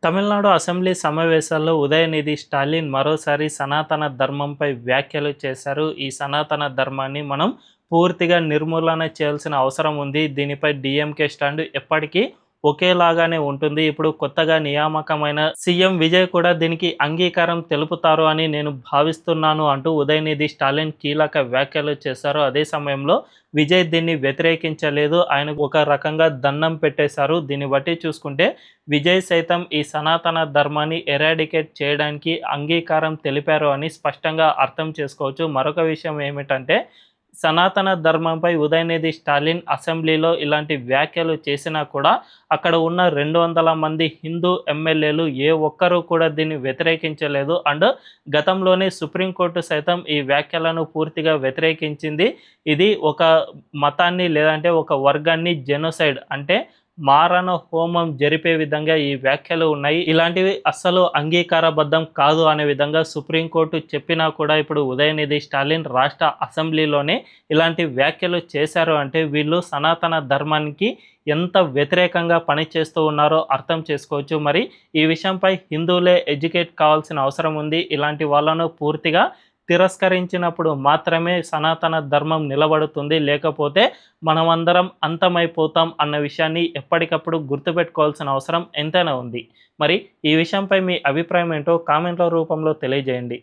Tamil Nadu assembly సమావేశాల్లో ఉదయనిధి స్టాలిన్ మరోసారి సనాతన ధర్మంపై వ్యాఖ్యలు చేశారు. ఈ సనాతన ధర్మాన్ని మనం పూర్తిగా నిర్మూలన చేయాల్సిన అవసరం ఉంది. దీనిపై డీఎంకే స్టాండ్ ఎప్పటికీ ఒకేలాగానే ఉంటుంది. ఇప్పుడు కొత్తగా నియామకమైన సీఎం విజయ్ కూడా దీనికి అంగీకారం తెలుపుతారు అని నేను భావిస్తున్నాను అంటూ ఉదయనిధి స్టాలిన్ కీలక వ్యాఖ్యలు చేశారు. అదే సమయంలో విజయ్ దీన్ని వ్యతిరేకించలేదు. ఆయనకు ఒక రకంగా దండం పెట్టేశారు. దీన్ని బట్టి చూసుకుంటే విజయ్ సైతం ఈ సనాతన ధర్మాన్ని ఎరాడికేట్ చేయడానికి అంగీకారం తెలిపారు అని స్పష్టంగా అర్థం చేసుకోవచ్చు. మరొక విషయం ఏమిటంటే సనాతన ధర్మంపై ఉదయనిధి స్టాలిన్ అసెంబ్లీలో ఇలాంటి వ్యాఖ్యలు చేసినా కూడా అక్కడ ఉన్న 200 మంది హిందూ ఎమ్మెల్యేలు ఏ ఒక్కరూ కూడా దీన్ని వ్యతిరేకించలేదు. అండ్ గతంలోనే సుప్రీంకోర్టు సైతం ఈ వ్యాఖ్యలను పూర్తిగా వ్యతిరేకించింది. ఇది ఒక మతాన్ని లేదంటే ఒక వర్గాన్ని జెనోసైడ్ అంటే మారణ హోమం జరిపే విధంగా ఈ వ్యాఖ్యలు ఉన్నాయి. ఇలాంటివి అస్సలు అంగీకారబద్ధం కాదు అనే విధంగా సుప్రీంకోర్టు చెప్పినా కూడా ఇప్పుడు ఉదయనిధి స్టాలిన్ రాష్ట్ర అసెంబ్లీలోనే ఇలాంటి వ్యాఖ్యలు చేశారు అంటే వీళ్ళు సనాతన ధర్మానికి ఎంత వ్యతిరేకంగా పనిచేస్తూ ఉన్నారో అర్థం చేసుకోవచ్చు. మరి ఈ విషయంపై హిందువులే ఎడ్యుకేట్ కావాల్సిన అవసరం ఉంది. ఇలాంటి వాళ్ళను పూర్తిగా తిరస్కరించినప్పుడు మాత్రమే సనాతన ధర్మం నిలబడుతుంది. లేకపోతే మనమందరం అంతమైపోతాం అన్న విషయాన్ని ఎప్పటికప్పుడు గుర్తుపెట్టుకోవాల్సిన అవసరం ఎంతైనా ఉంది. మరి ఈ విషయంపై మీ అభిప్రాయం ఏంటో కామెంట్ల రూపంలో తెలియజేయండి.